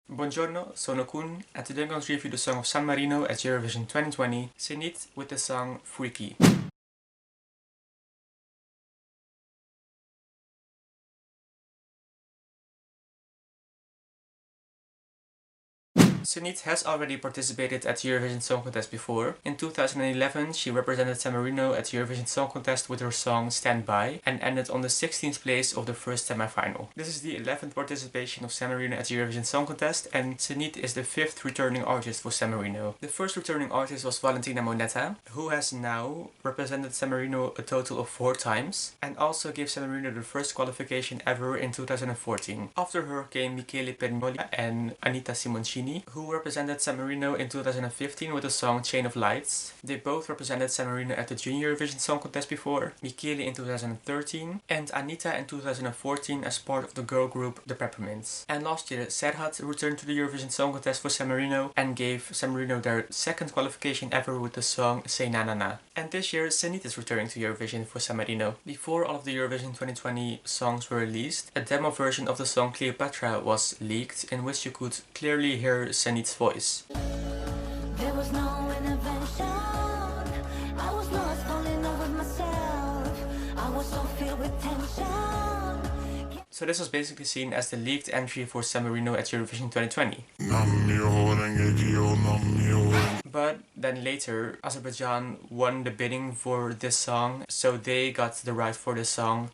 Buongiorno, sono Koen, and today I'm going to review the song of San Marino at Eurovision 2020, Senhit, with the song Freaky. Senhit has already participated at Eurovision Song Contest before. In 2011, she represented San Marino at Eurovision Song Contest with her song Stand By and ended on the 16th place of the first semi-final. This is the 11th participation of San Marino at Eurovision Song Contest, and Senhit is the 5th returning artist for San Marino. The first returning artist was Valentina Monetta, who has now represented San Marino a total of 4 times and also gave San Marino the first qualification ever in 2014. After her came Michele Pernoli and Anita Simoncini, who represented San Marino in 2015 with the song Chain of Lights. They both represented San Marino at the Junior Eurovision Song Contest before, Michele in 2013 and Anita in 2014 as part of the girl group The Peppermints. And last year Senhit returned to the Eurovision Song Contest for San Marino and gave San Marino their second qualification ever with the song Say Na Na Na. And this year Senhit is returning to Eurovision for San Marino. Before all of the Eurovision 2020 songs were released, a demo version of the song Cleopatra was leaked in which you could clearly hear Senhit's voice. There was no intervention. I was lost, falling in love with myself. I was so filled with tension. So this was basically seen as the leaked entry for San Marino at Eurovision 2020. But then later, Azerbaijan won the bidding for this song, so they got the right for this song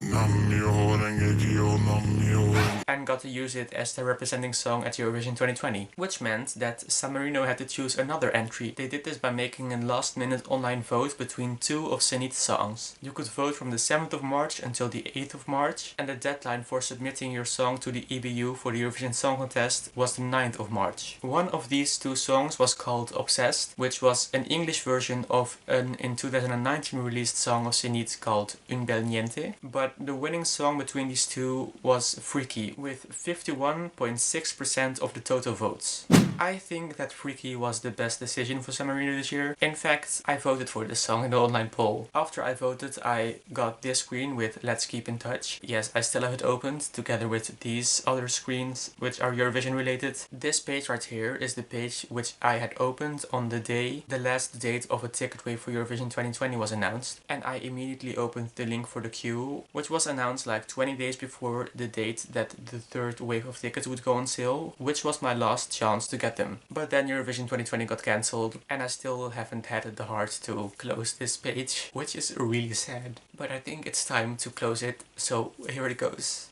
and got to use it as their representing song at Eurovision 2020, which meant that San Marino had to choose another entry. They did this by making a last-minute online vote between 2 of Senhit's songs. You could vote from the 7th of March until the 8th of March, and the deadline for submitting your song to the EBU for the Eurovision Song Contest was the 9th of March. One of these 2 songs was called Obsessed, which was an English version of an in 2019 released song of Senhit called Un Bel Niente, but the winning song between these 2 was Freaky, with 51.6% of the total votes. I think that Freaky was the best decision for San Marino this year. In fact, I voted for this song in the online poll. After I voted, I got this screen with Let's Keep in Touch. Yes, I still have it opened together with these other screens which are Eurovision related. This page right here is the page which I had opened on the day the last date of a ticket wave for Eurovision 2020 was announced, and I immediately opened the link for the queue, which was announced like 20 days before the date that the third wave of tickets would go on sale, which was my last chance to get them. But then Eurovision 2020 got cancelled, and I still haven't had the heart to close this page, which is really sad. But I think it's time to close it, so here it goes.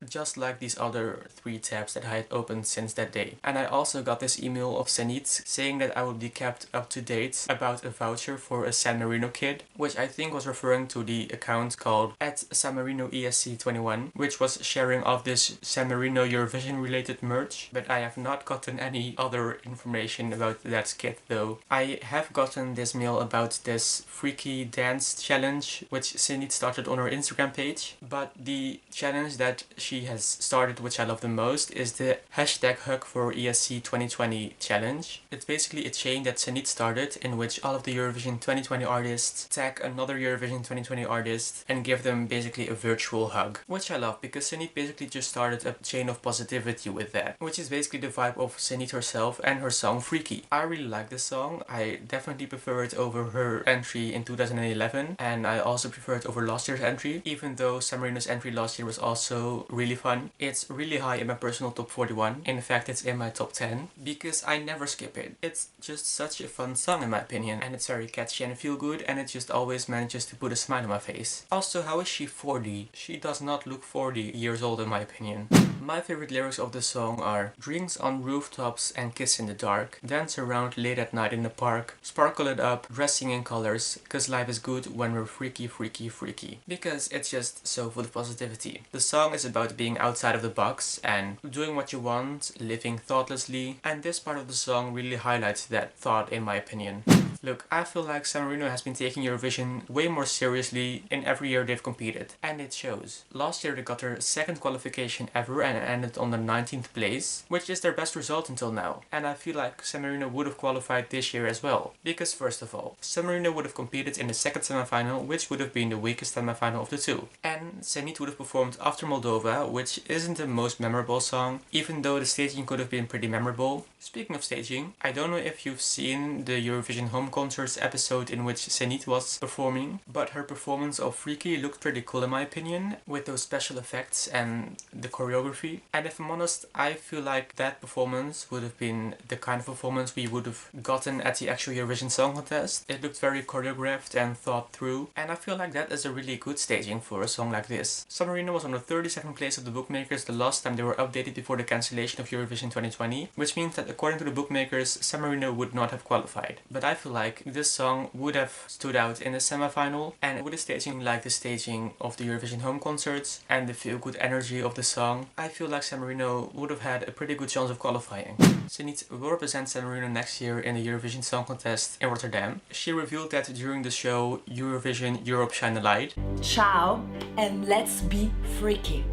Just like these other 3 tabs that I had opened since that day. And I also got this email of Senhit saying that I would be kept up to date about a voucher for a San Marino kid, which I think was referring to the account called @SanMarinoESC21, which was sharing of this San Marino Eurovision related merch, but I have not gotten any other information about that kit though. I have gotten this mail about this freaky dance challenge which Senhit started on her Instagram page, but the challenge that she has started, which I love the most, is the #HugForESC 2020 challenge. It's basically a chain that Senhit started in which all of the Eurovision 2020 artists tag another Eurovision 2020 artist and give them basically a virtual hug, which I love because Senhit basically just started a chain of positivity with that, which is basically the vibe of Senhit herself and her song Freaky. I really like this song. I definitely prefer it over her entry in 2011, and I also prefer it over last year's entry, even though San Marino's entry last year was also really fun. It's really high in my personal top 41. In fact, it's in my top 10 because I never skip it. It's just such a fun song in my opinion, and it's very catchy and feel good, and it just always manages to put a smile on my face. Also, how is she 40? She does not look 40 years old in my opinion. My favorite lyrics of the song are: drinks on rooftops and kiss in the dark, dance around late at night in the park, sparkle it up, dressing in colors, cause life is good when we're freaky, freaky, freaky. Because it's just so full of positivity. The song is about being outside of the box and doing what you want, living thoughtlessly, and this part of the song really highlights that thought in my opinion. Look, I feel like San Marino has been taking Eurovision way more seriously in every year they've competed, and it shows. Last year they got their second qualification ever and ended on the 19th place, which is their best result until now. And I feel like San Marino would have qualified this year as well. Because first of all, San Marino would have competed in the second semifinal, which would have been the weakest semifinal of the two. And Senhit would have performed after Moldova, which isn't the most memorable song, even though the staging could have been pretty memorable. Speaking of staging, I don't know if you've seen the Eurovision Home Concerts episode in which Senhit was performing, but her performance of Freaky looked pretty cool in my opinion, with those special effects and the choreography. And if I'm honest, I feel like that performance would have been the kind of performance we would have gotten at the actual Eurovision Song Contest. It looked very choreographed and thought through, and I feel like that is a really good staging for a song like this. San Marino was on the 32nd place of the bookmakers the last time they were updated before the cancellation of Eurovision 2020, which means that according to the bookmakers, San Marino would not have qualified. But I feel like this song would have stood out in the semifinal, and with a staging like the staging of the Eurovision Home Concerts and the feel-good energy of the song, I feel like San Marino would have had a pretty good chance of qualifying. Senhit will represent San Marino next year in the Eurovision Song Contest in Rotterdam. She revealed that during the show Eurovision Europe Shine a Light. Ciao, and let's be freaky.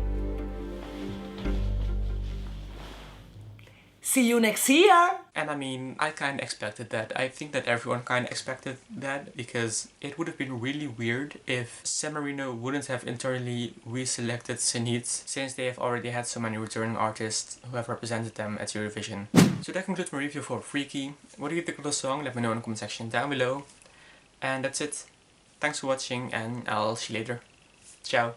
See you next year! And I mean, I kinda expected that. I think that everyone kinda expected that, because it would have been really weird if San Marino wouldn't have internally reselected Senhit, since they have already had so many returning artists who have represented them at Eurovision. So that concludes my review for Freaky. What do you think of the song? Let me know in the comment section down below. And that's it. Thanks for watching, and I'll see you later. Ciao.